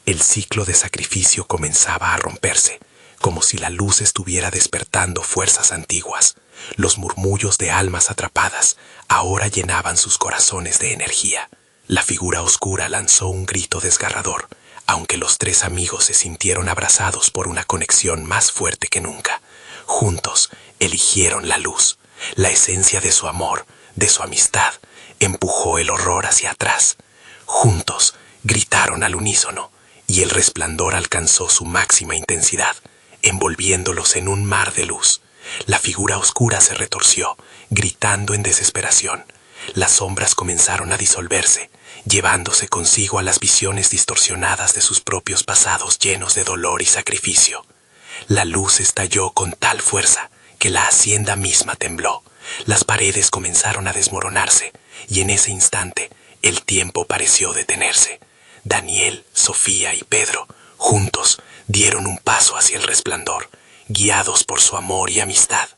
El ciclo de sacrificio comenzaba a romperse, como si la luz estuviera despertando fuerzas antiguas. Los murmullos de almas atrapadas ahora llenaban sus corazones de energía. La figura oscura lanzó un grito desgarrador, aunque los tres amigos se sintieron abrazados por una conexión más fuerte que nunca. Juntos eligieron la luz. La esencia de su amor, de su amistad, empujó el horror hacia atrás. Juntos gritaron al unísono, y el resplandor alcanzó su máxima intensidad, envolviéndolos en un mar de luz. La figura oscura se retorció, gritando en desesperación. Las sombras comenzaron a disolverse, llevándose consigo a las visiones distorsionadas de sus propios pasados llenos de dolor y sacrificio. La luz estalló con tal fuerza que la hacienda misma tembló. Las paredes comenzaron a desmoronarse, y en ese instante el tiempo pareció detenerse. Daniel, Sofía y Pedro, juntos, dieron un paso hacia el resplandor, guiados por su amor y amistad.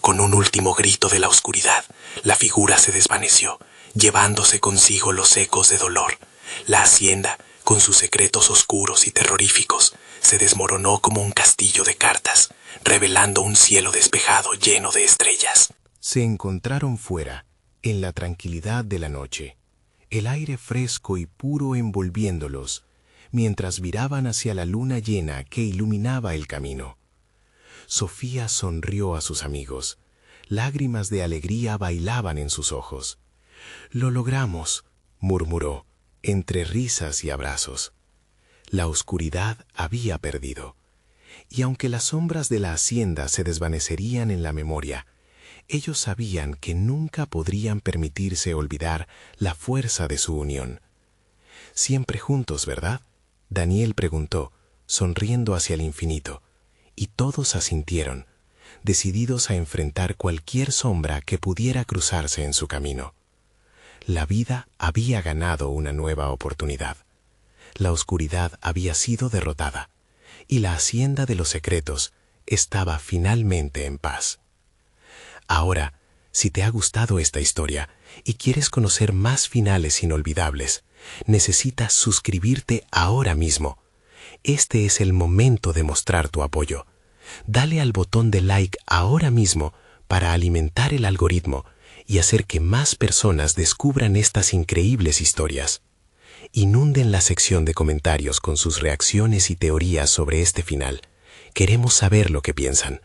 Con un último grito de la oscuridad, la figura se desvaneció, llevándose consigo los ecos de dolor. La hacienda, con sus secretos oscuros y terroríficos, se desmoronó como un castillo de cartas, revelando un cielo despejado lleno de estrellas. Se encontraron fuera, en la tranquilidad de la noche, el aire fresco y puro envolviéndolos, mientras viraban hacia la luna llena que iluminaba el camino. Sofía sonrió a sus amigos. Lágrimas de alegría bailaban en sus ojos. «Lo logramos», murmuró, entre risas y abrazos. La oscuridad había perdido, y aunque las sombras de la hacienda se desvanecerían en la memoria, ellos sabían que nunca podrían permitirse olvidar la fuerza de su unión. «Siempre juntos, ¿verdad?», Daniel preguntó, sonriendo hacia el infinito, y todos asintieron, decididos a enfrentar cualquier sombra que pudiera cruzarse en su camino. La vida había ganado una nueva oportunidad. La oscuridad había sido derrotada, y la hacienda de los secretos estaba finalmente en paz. Ahora, si te ha gustado esta historia y quieres conocer más finales inolvidables, necesitas suscribirte ahora mismo. Este es el momento de mostrar tu apoyo. Dale al botón de like ahora mismo para alimentar el algoritmo y hacer que más personas descubran estas increíbles historias. Inunden la sección de comentarios con sus reacciones y teorías sobre este final. Queremos saber lo que piensan.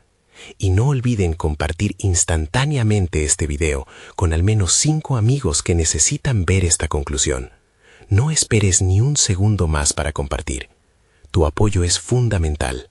Y no olviden compartir instantáneamente este video con al menos 5 amigos que necesitan ver esta conclusión. No esperes ni un segundo más para compartir. Tu apoyo es fundamental.